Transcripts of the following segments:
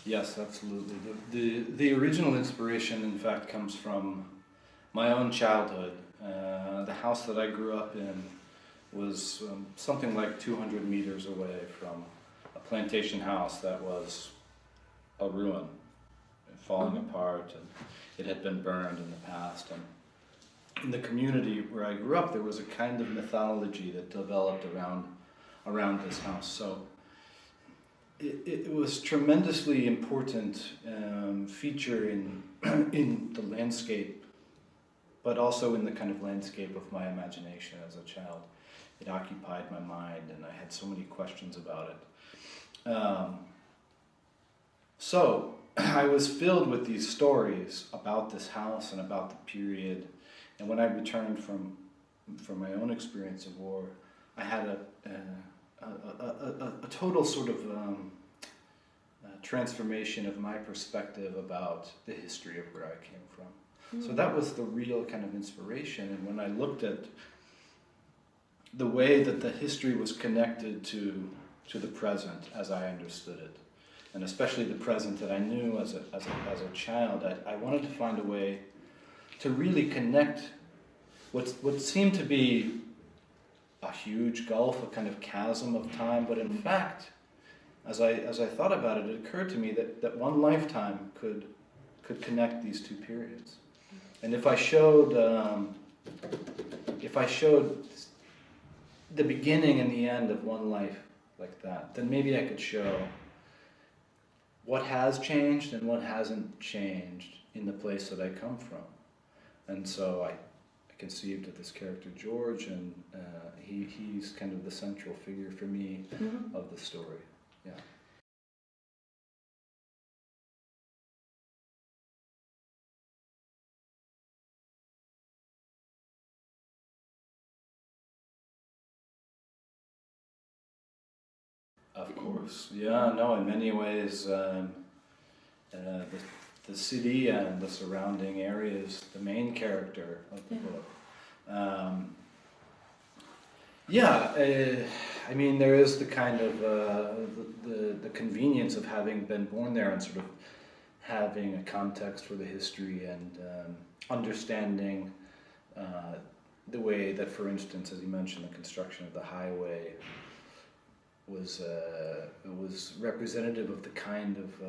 Yes, absolutely. The original inspiration, in fact, comes from my own childhood. The house that I grew up in was something like 200 meters away from a plantation house that was a ruin, falling apart, and it had been burned in the past. And in the community where I grew up, there was a kind of mythology that developed around this house. So it was tremendously important feature in the landscape, but also in the kind of landscape of my imagination as a child. It occupied my mind, and I had so many questions about it. So I was filled with these stories about this house and about the period. And when I returned from my own experience of war, I had a total sort of transformation of my perspective about the history of where I came from. So that was the real kind of inspiration. And when I looked at the way that the history was connected to the present as I understood it, and especially the present that I knew as a child, I wanted to find a way to really connect what seemed to be a huge gulf, a kind of chasm of time, but in fact, as I thought about it, it occurred to me that one lifetime could connect these two periods. And if I showed the beginning and the end of one life like that, then maybe I could show what has changed and what hasn't changed in the place that I come from. And so I conceived of this character George, and he's kind of the central figure for me of the story. Yeah. Of course. Yeah, no, in many ways, the city and the surrounding area is the main character of the book. I mean, there is the kind of the convenience of having been born there and sort of having a context for the history and understanding the way that, for instance, as you mentioned, the construction of the highway was representative of the kind of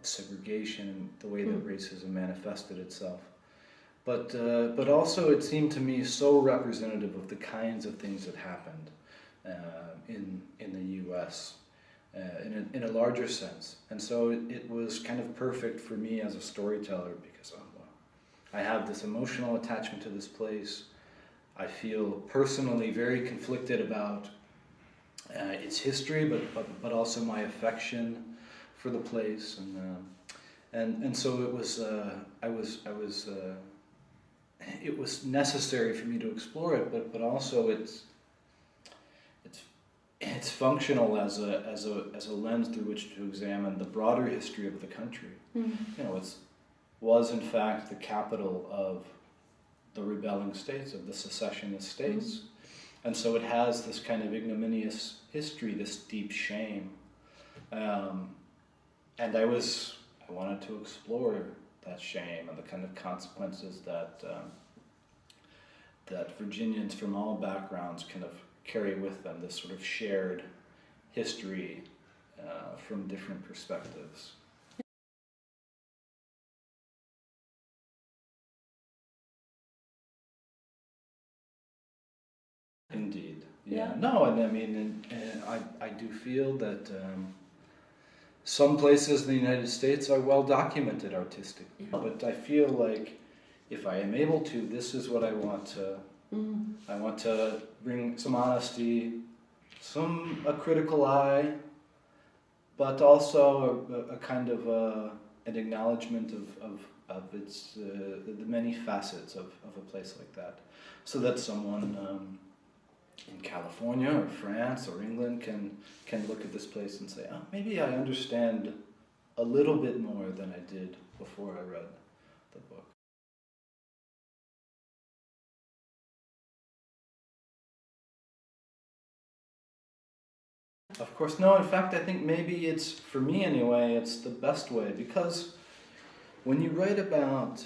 segregation, the way that racism manifested itself. But also it seemed to me so representative of the kinds of things that happened in the U.S. In a larger sense. And so it was kind of perfect for me as a storyteller because I have this emotional attachment to this place. I feel personally very conflicted about its history, but also my affection for the place, and so it was it was necessary for me to explore it, but also it's functional as a lens through which to examine the broader history of the country. You know, it was in fact the capital of the rebelling states, of the secessionist states. And so it has this kind of ignominious history, this deep shame. And I wanted to explore that shame and the kind of consequences that Virginians from all backgrounds kind of carry with them, this sort of shared history from different perspectives. Indeed. Yeah. No, and I mean, I do feel that some places in the United States are well documented artistically, but I feel like if I am able to, this is what I want to. I want to bring some honesty, a critical eye, but also a kind of an acknowledgement of its the many facets of a place like that, so that someone in California or France or England can look at this place and say, oh, maybe I understand a little bit more than I did before I read the book. Of course, no. In fact, I think maybe it's, for me anyway, it's the best way, because when you write about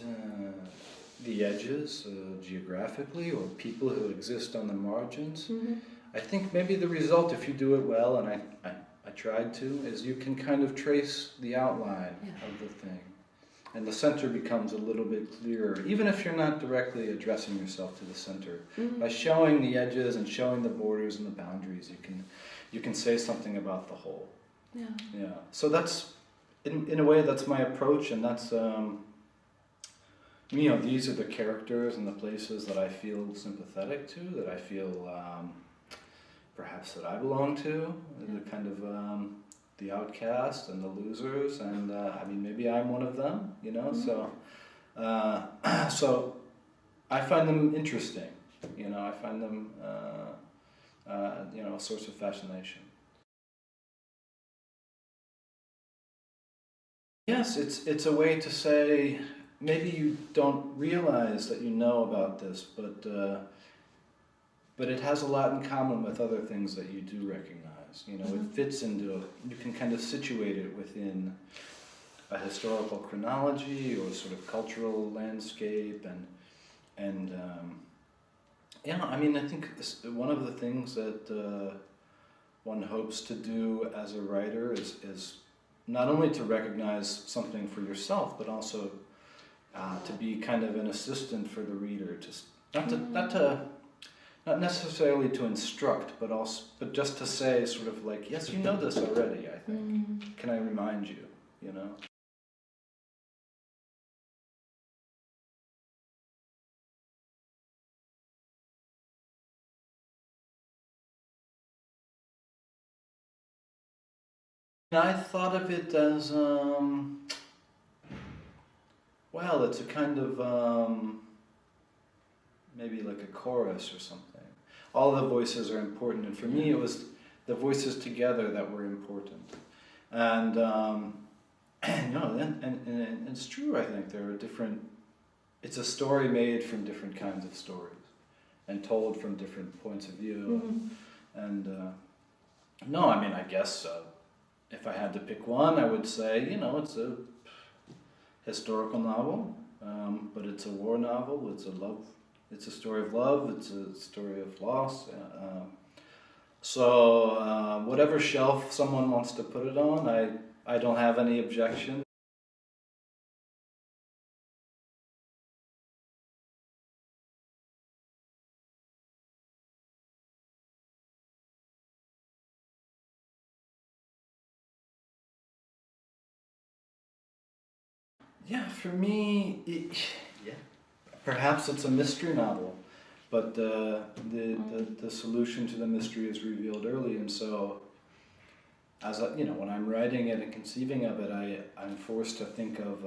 the edges geographically, or people who exist on the margins, I think maybe the result, if you do it well, and I tried to, is you can kind of trace the outline of the thing. And the center becomes a little bit clearer, even if you're not directly addressing yourself to the center. By showing the edges and showing the borders and the boundaries, you can say something about the whole. Yeah. Yeah. So that's, in a way, that's my approach, and that's, these are the characters and the places that I feel sympathetic to, that I feel perhaps that I belong to, the kind of the outcast and the losers, and maybe I'm one of them, so so I find them interesting, I find them a source of fascination. Yes, it's a way to say, maybe you don't realize that you know about this, but it has a lot in common with other things that you do recognize. It fits into, you can kind of situate it within a historical chronology or sort of cultural landscape, and I think one of the things that one hopes to do as a writer is not only to recognize something for yourself, but also to be kind of an assistant for the reader, not necessarily to instruct, but just to say sort of like, yes, you know this already, I think. Can I remind you, I thought of it as, it's a kind of, maybe like a chorus or something. All the voices are important, and for me it was the voices together that were important. And and it's true, I think there are different, it's a story made from different kinds of stories and told from different points of view. And I guess if I had to pick one, I would say, it's a historical novel, but it's a war novel, it's a story of love, it's a story of loss. So whatever shelf someone wants to put it on, I don't have any objection. Yeah, for me, perhaps it's a mystery novel, but the solution to the mystery is revealed early, and so as when I'm writing it and conceiving of it, I'm forced to think of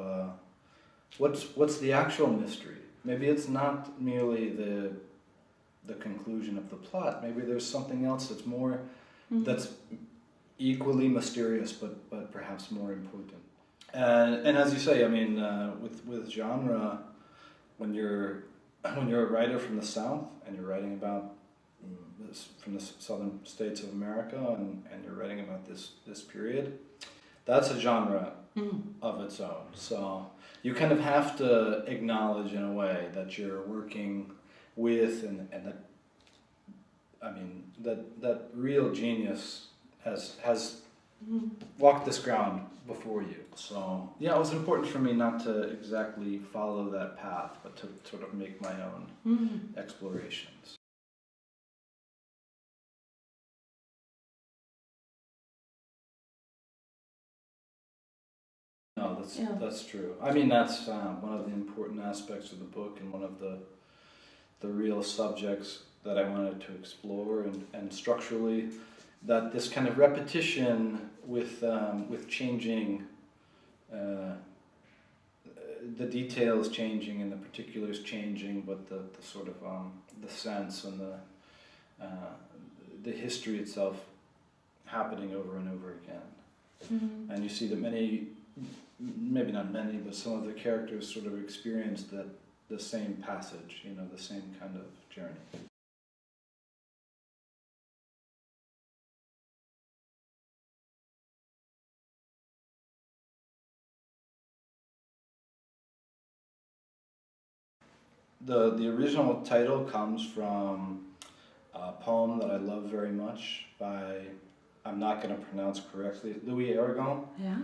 what's the actual mystery. Maybe it's not merely the conclusion of the plot. Maybe there's something else that's more that's equally mysterious, but perhaps more important. And as you say, with genre, when you're a writer from the South and you're writing about from the southern states of America and you're writing about this period, that's a genre of its own. So you kind of have to acknowledge in a way that you're working with and that real genius has walked this ground before you. So it was important for me not to exactly follow that path, but to sort of make my own explorations. No, that's true. That's one of the important aspects of the book, and one of the real subjects that I wanted to explore, and structurally, that this kind of repetition with changing, the details changing and the particulars changing, but the sort of the sense and the history itself happening over and over again. And you see that maybe not many, but some of the characters sort of experience the same passage, the same kind of journey. The original title comes from a poem that I love very much by, I'm not going to pronounce correctly, Louis Aragon. Yeah.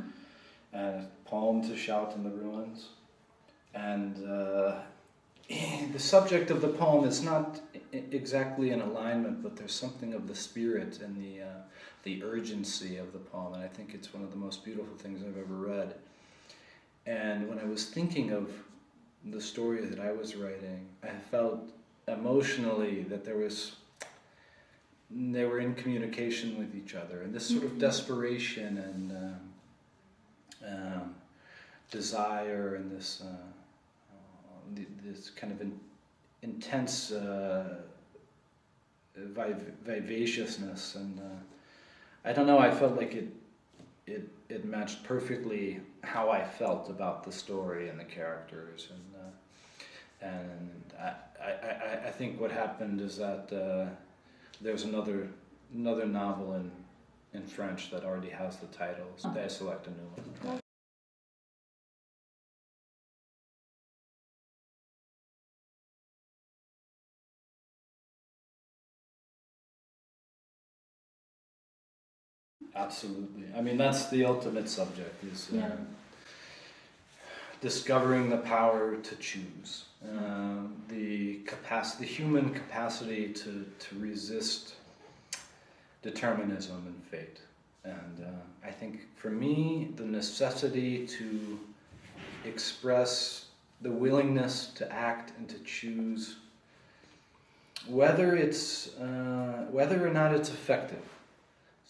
And a poem to shout in the ruins. And the subject of the poem is not exactly in alignment, but there's something of the spirit and the urgency of the poem, and I think it's one of the most beautiful things I've ever read. And when I was thinking of the story that I was writing, I felt emotionally that they were in communication with each other, and this sort of desperation and desire and this kind of intense vivaciousness, and I don't know, I felt like it matched perfectly how I felt about the story and the characters, and I think what happened is that there's another novel in French that already has the title, so I select a new one. Absolutely. I mean, that's the ultimate subject, is discovering the power to choose, the human capacity to resist determinism and fate. And I think for me, the necessity to express the willingness to act and to choose, whether or not it's effective.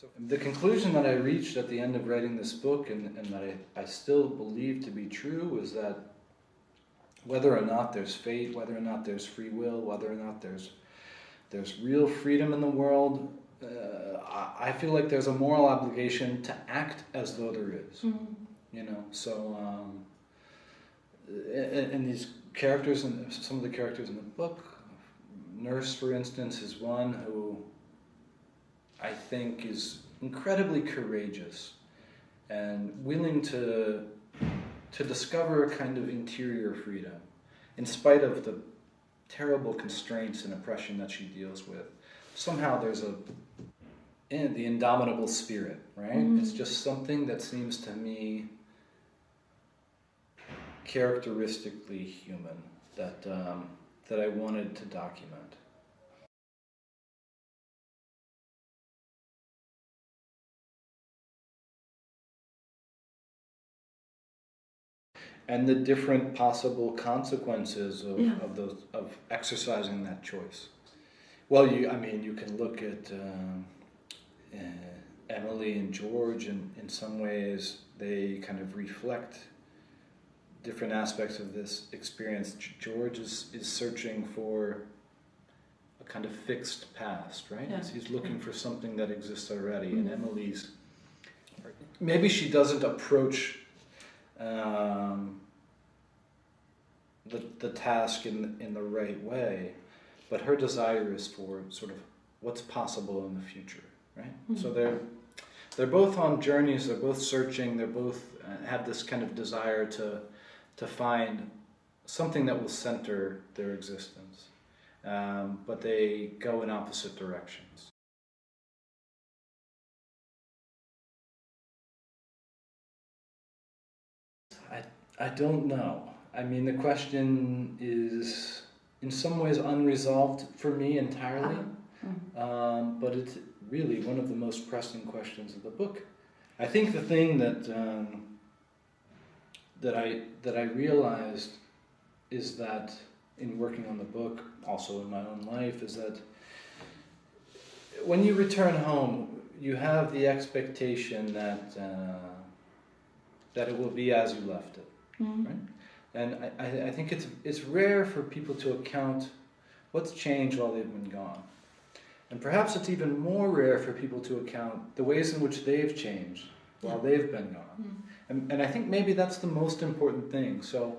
So the conclusion that I reached at the end of writing this book, and that I still believe to be true, is that whether or not there's fate, whether or not there's free will, whether or not there's real freedom in the world, I feel like there's a moral obligation to act as though there is. Mm-hmm. You know, so and these characters, and some of the characters in the book, Nurse, for instance, is one who I think is incredibly courageous and willing to discover a kind of interior freedom in spite of the terrible constraints and oppression that she deals with. Somehow there's the indomitable spirit, right? Mm-hmm. It's just something that seems to me characteristically human that I wanted to document. And the different possible consequences of exercising that choice. Well, you can look at Emily and George, and in some ways they kind of reflect different aspects of this experience. George is searching for a kind of fixed past, right? Yeah. He's looking for something that exists already, and Emily's, maybe she doesn't approach the task in the right way, but her desire is for sort of what's possible in the future, right? Mm-hmm. So they're both on journeys, they're both searching, they're both have this kind of desire to find something that will center their existence, but they go in opposite directions. I don't know. I mean, the question is in some ways unresolved for me entirely, but it's really one of the most pressing questions of the book. I think the thing that I realized is that in working on the book, also in my own life, is that when you return home, you have the expectation that it will be as you left it, right? And I think it's rare for people to account what's changed while they've been gone. And perhaps it's even more rare for people to account the ways in which they've changed while they've been gone. And I think maybe that's the most important thing. So,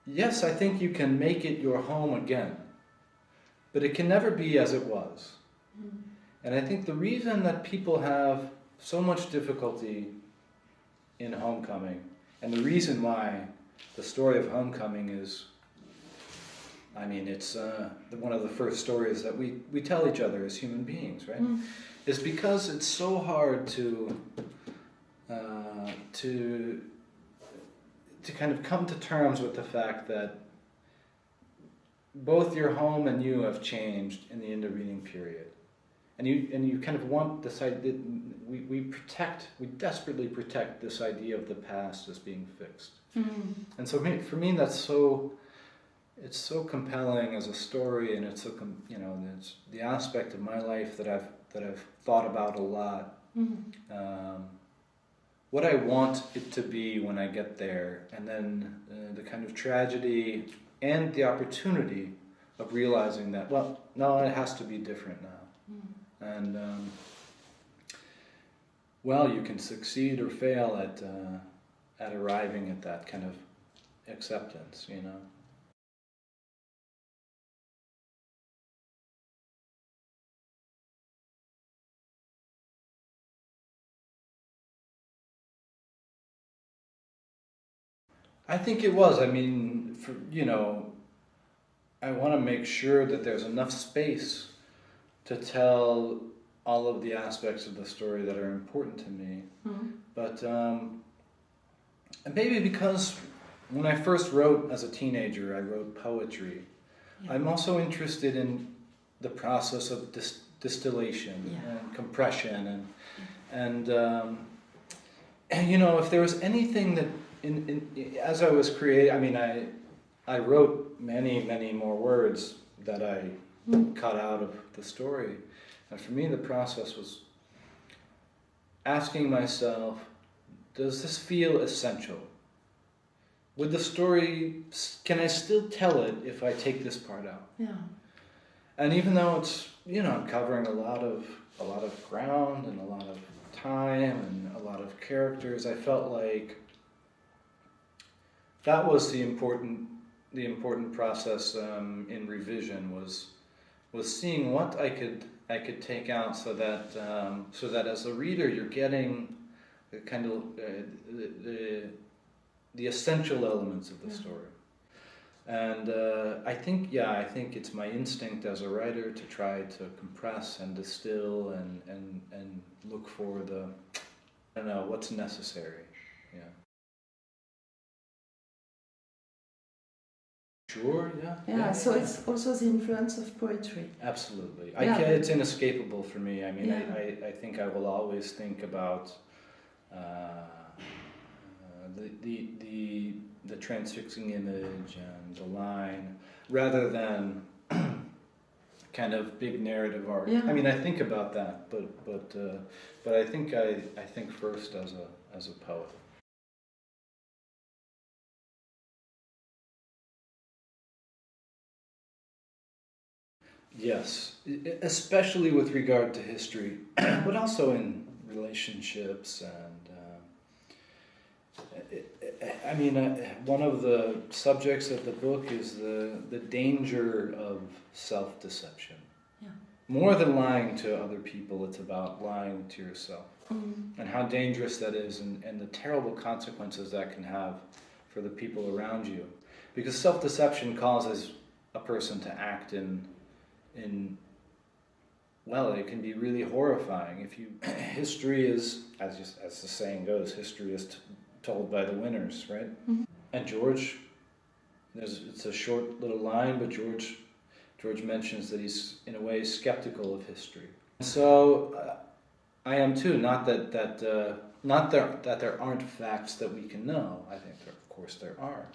yes, I think you can make it your home again, but it can never be as it was. And I think the reason that people have so much difficulty in homecoming, and the reason why the story of homecoming is I mean, it's one of the first stories that we tell each other as human beings, right? It's because it's so hard to kind of come to terms with the fact that both your home and you have changed in the intervening period, and you kind of want this idea. We desperately protect this idea of the past as being fixed, and so for me that's so. It's so compelling as a story, and it's so it's the aspect of my life that I've thought about a lot. What I want it to be when I get there, and then the kind of tragedy and the opportunity of realizing that, well, no, it has to be different now. And well, you can succeed or fail at arriving at that kind of acceptance, you know. I think it was. I mean, I want to make sure that there's enough space to tell all of the aspects of the story that are important to me. But maybe because when I first wrote as a teenager, I wrote poetry. Yeah. I'm also interested in the process of distillation and compression, and if there was anything that as I was creating, I mean, I wrote many more words that I cut out of the story, and for me the process was asking myself, does this feel essential? With the story, can I still tell it if I take this part out? Yeah. And even though it's I'm covering a lot of ground and a lot of time and a lot of characters, I felt like that was the important process in revision was seeing what I could take out so that as a reader you're getting the kind of the essential elements of the story. And I think it's my instinct as a writer to try to compress and distill and look for what's necessary. Yeah. Sure, yeah. So it's also the influence of poetry. Absolutely. It's inescapable for me. I mean, I think I will always think about the transfixing image and the line, rather than kind of big narrative art. Yeah. I mean, I think about that, but I think first as a poet. Yes, especially with regard to history, but also in relationships and. One of the subjects of the book is the danger of self-deception. Yeah. More than lying to other people, it's about lying to yourself, and how dangerous that is, and the terrible consequences that can have for the people around you, because self-deception causes a person to act it can be really horrifying. History is, as the saying goes, history is told by the winners, right? Mm-hmm. And George, it's a short little line, but George mentions that he's in a way skeptical of history. So I am too. Not that there aren't facts that we can know. I think of course there are,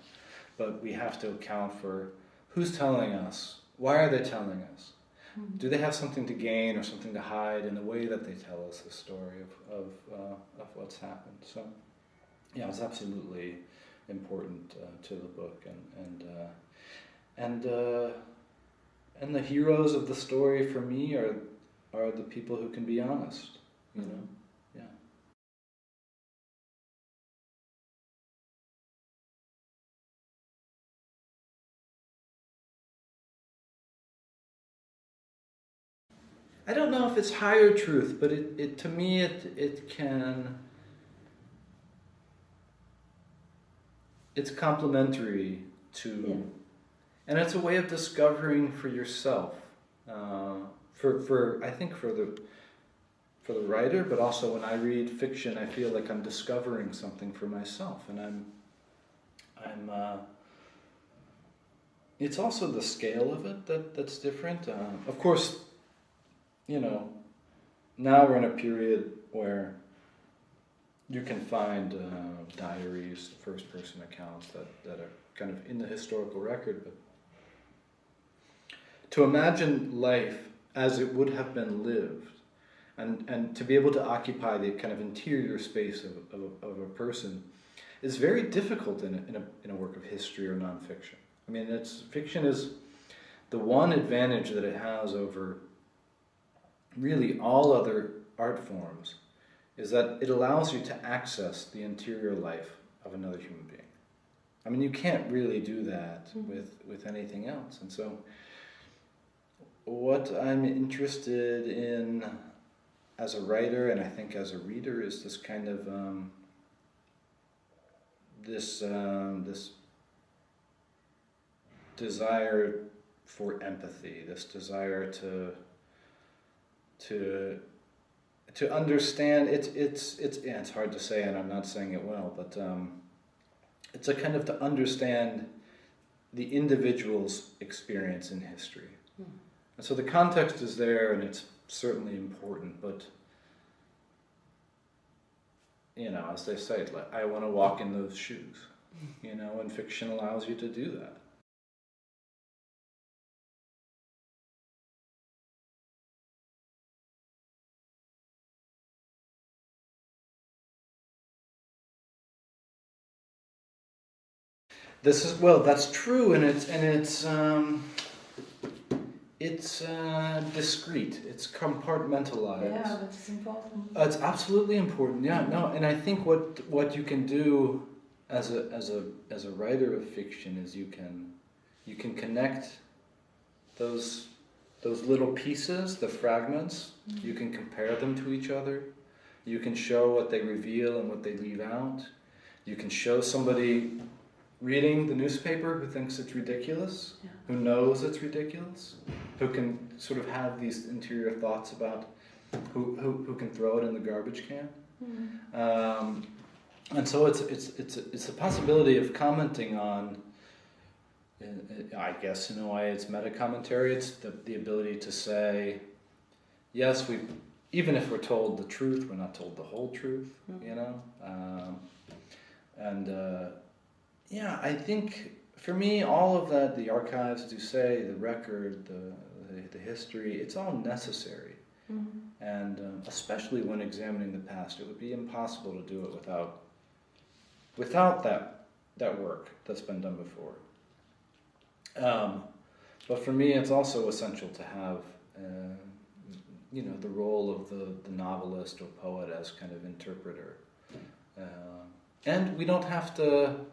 but we have to account for who's telling us. Why are they telling us? Mm-hmm. Do they have something to gain or something to hide in the way that they tell us the story of what's happened? So. Yeah, it's absolutely important to the book, and the heroes of the story for me are the people who can be honest, you know. Yeah. I don't know if it's higher truth, but it to me it can. It's complementary to And it's a way of discovering for yourself, I think for the writer, but also when I read fiction, I feel like I'm discovering something for myself, and it's also the scale of it that's different. Of course, now we're in a period where you can find diaries, first-person accounts that are kind of in the historical record, but to imagine life as it would have been lived, and to be able to occupy the kind of interior space of a person is very difficult in a work of history or nonfiction. I mean, fiction is the one advantage that it has over really all other art forms is that it allows you to access the interior life of another human being. I mean, you can't really do that with anything else. And so what I'm interested in as a writer, and I think as a reader, is this kind of this desire for empathy, this desire to understand. It's hard to say, and I'm not saying it well, but it's a kind of to understand the individual's experience in history. And so the context is there, and it's certainly important, but as they say, like, I want to walk in those shoes, and fiction allows you to do that. That's true, and it's discrete. It's compartmentalized. Yeah, but it's important. It's absolutely important. Yeah, no, and I think what you can do as a writer of fiction is you can connect those little pieces, the fragments. You can compare them to each other. You can show what they reveal and what they leave out. You can show somebody reading the newspaper who thinks it's ridiculous, who knows it's ridiculous, who can sort of have these interior thoughts about who can throw it in the garbage can. And so it's a possibility of commenting on, I guess in a way it's meta-commentary. It's the ability to say, yes, even if we're told the truth, we're not told the whole truth, I think for me, all of that, the archives, as you say, the record, the history, it's all necessary. And especially when examining the past, it would be impossible to do it without that work that's been done before. But for me, it's also essential to have, the role of the novelist or poet as kind of interpreter. And we don't have to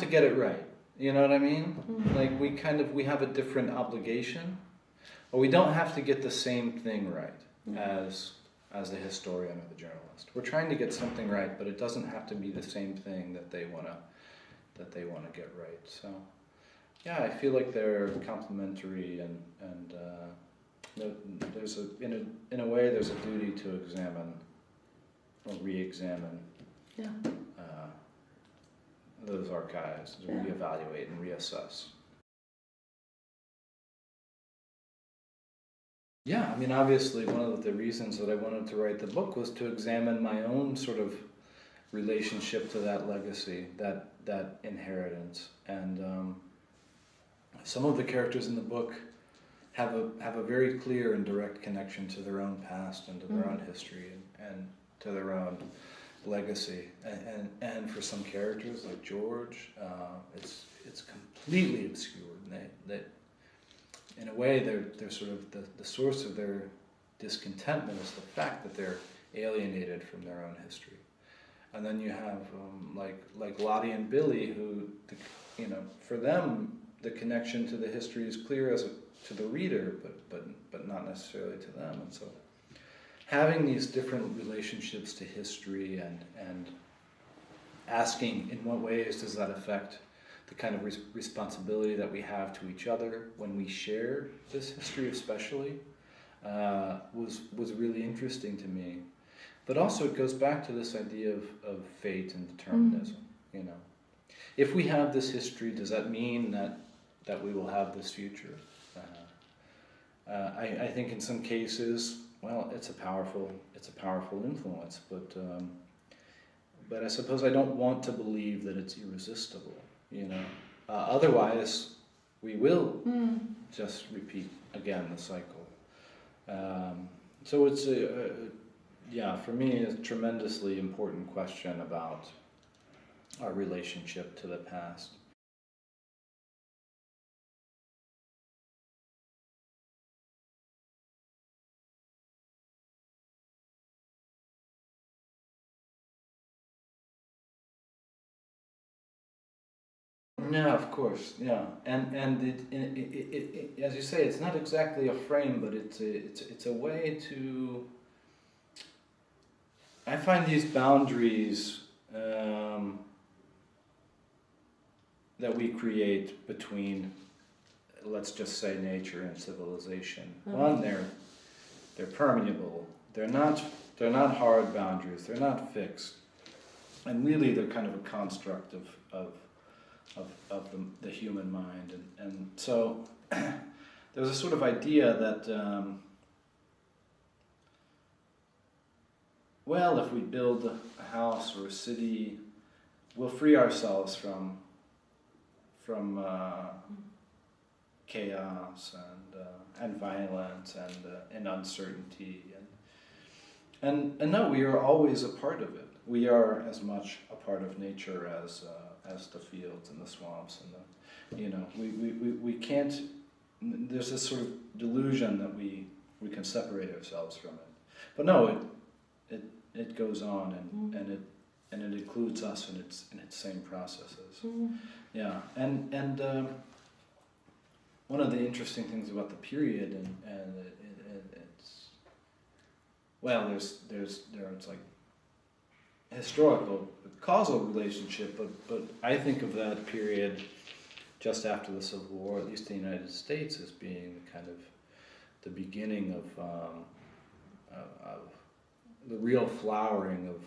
get it right. You know what I mean? Like we have a different obligation, or we don't have to get the same thing right as the historian or the journalist. We're trying to get something right, but it doesn't have to be the same thing that they want to get right. So, yeah, I feel like they're complementary, and there's in a way there's a duty to examine or re-examine. Yeah. Those archives, to reevaluate and reassess. Yeah, I mean, obviously one of the reasons that I wanted to write the book was to examine my own sort of relationship to that legacy, that inheritance. And some of the characters in the book have a very clear and direct connection to their own past and to their own history and to their own legacy, and for some characters like George, it's completely obscured. And they in a way, they're sort of the source of their discontentment is the fact that they're alienated from their own history. And then you have like Lottie and Billy, who for them the connection to the history is clear to the reader, but not necessarily to them, and so. Having these different relationships to history and asking in what ways does that affect the kind of responsibility that we have to each other when we share this history, especially, was really interesting to me. But also it goes back to this idea of fate and determinism. You know, if we have this history, does that mean that we will have this future? I think in some cases, well, it's a powerful influence, but I suppose I don't want to believe that it's irresistible. You know, otherwise we will just repeat again the cycle. So it's for me, a tremendously important question about our relationship to the past. Yeah, of course. Yeah, and it as you say, it's not exactly a frame, but it's a way to. I find these boundaries that we create between, let's just say, nature and civilization. One, they're permeable. They're not hard boundaries. They're not fixed, and really they're kind of a construct of the human mind, and so there's a sort of idea that well, if we build a house or a city, we'll free ourselves from chaos and violence and uncertainty and no, we are always a part of it. We are as much a part of nature as the fields and the swamps and we can't. There's this sort of delusion that we can separate ourselves from it, but no, it goes on and it includes us in its same processes. Yeah, and one of the interesting things about the period and it's well, there's like historical causal relationship, but I think of that period just after the Civil War, at least in the United States, as being kind of the beginning of the real flowering of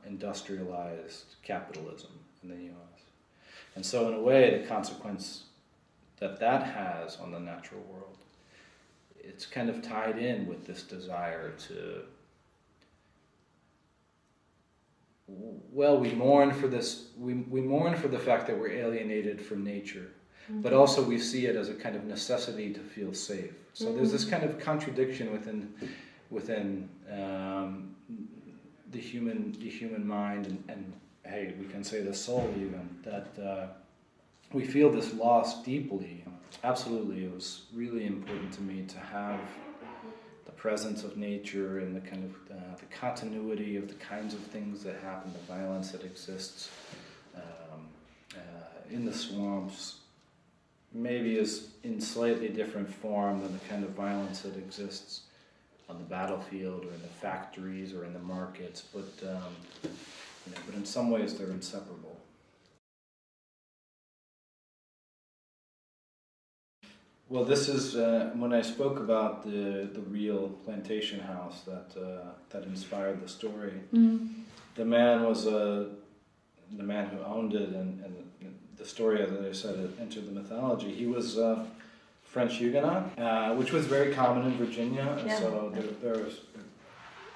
industrialized capitalism in the U.S. And so in a way, the consequence that has on the natural world, it's kind of tied in with this desire to, well, we mourn for this, we mourn for the fact that we're alienated from nature, but also we see it as a kind of necessity to feel safe. So there's this kind of contradiction within the human mind and hey, we can say the soul even, that we feel this loss deeply. Absolutely, it was really important to me to have the presence of nature and the kind of the continuity of the kinds of things that happen, the violence that exists in the swamps, maybe is in slightly different form than the kind of violence that exists on the battlefield or in the factories or in the markets, but in some ways they're inseparable. Well, this is when I spoke about the real plantation house that inspired the story. The man was the man who owned it, and the story, as I said, it entered the mythology. He was French Huguenot, which was very common in Virginia, and so there's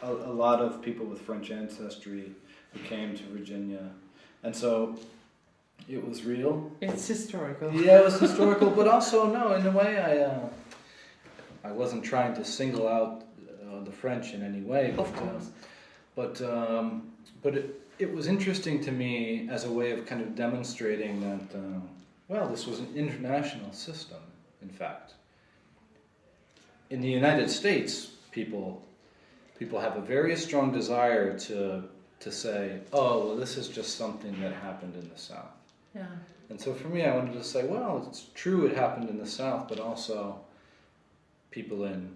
a lot of people with French ancestry who came to Virginia, and so it was real. It's historical. Yeah, it was historical, but also, no, in a way, I wasn't trying to single out the French in any way. Of course. But it was interesting to me as a way of kind of demonstrating that, well, this was an international system, in fact. In the United States, people have a very strong desire to say, oh, well, this is just something that happened in the South. Yeah. And so for me, I wanted to say, well, it's true it happened in the South, but also people in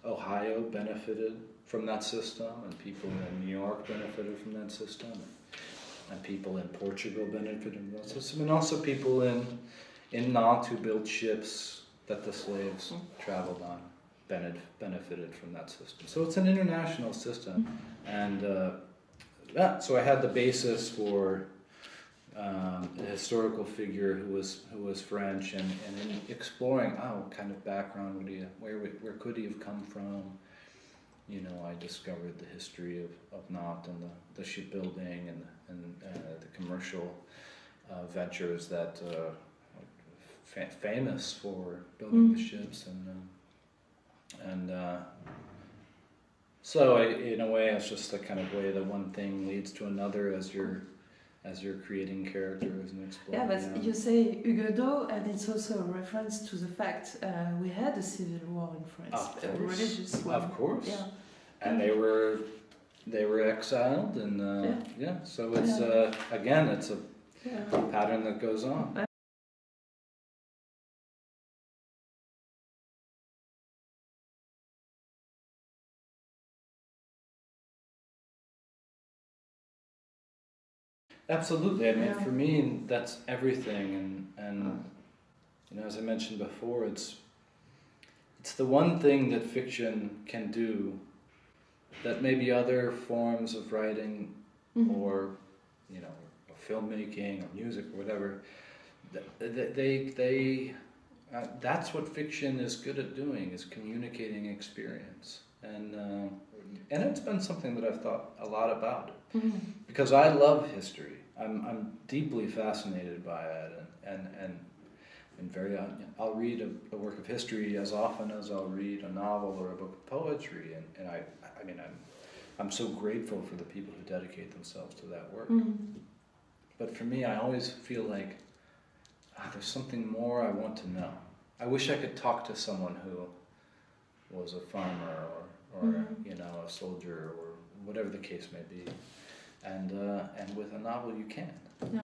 Ohio benefited from that system, and people in New York benefited from that system. and people in Portugal benefited from that system, and also people in Nantes who built ships that the slaves traveled on benefited from that system. So it's an international system, and so I had the basis for a historical figure who was French, and in exploring what kind of background would he, where could he have come from. You know, I discovered the history of Nantes and the shipbuilding and the commercial ventures that famous for building the ships, and so in a way it's just the kind of way that one thing leads to another as you're creating characters and exploring. Yeah, but you say Huguenot, and it's also a reference to the fact we had a civil war in France, a religious one. Of course. Yeah. And they were exiled, and so it's again, it's a pattern that goes on. Absolutely. I mean, for me, that's everything, and you know, as I mentioned before, it's the one thing that fiction can do that maybe other forms of writing or, you know, or filmmaking or music or whatever, that's what fiction is good at doing, is communicating experience. And it's been something that I've thought a lot about, because I love history. I'm deeply fascinated by it, and I'll read a work of history as often as I'll read a novel or a book of poetry, and I mean I'm so grateful for the people who dedicate themselves to that work. But for me, I always feel like there's something more I want to know. I wish I could talk to someone who was a farmer or you know, a soldier or whatever the case may be, and with a novel you can. Yeah.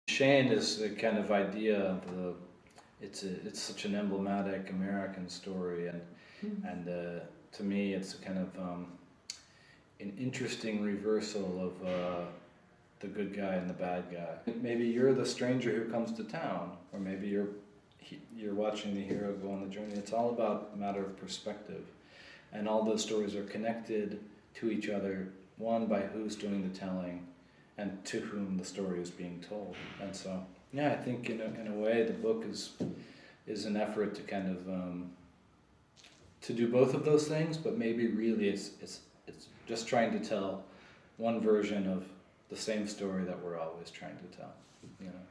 Shane is the kind of idea of it's such an emblematic American story, and to me it's a kind of an interesting reversal of the good guy and the bad guy. Maybe you're the stranger who comes to town, or maybe you're watching the hero go on the journey. It's all about a matter of perspective, and all those stories are connected to each other, one by who's doing the telling, and to whom the story is being told. And so, I think in a way the book is an effort to kind of to do both of those things, but maybe really it's just trying to tell one version of the same story that we're always trying to tell, you know.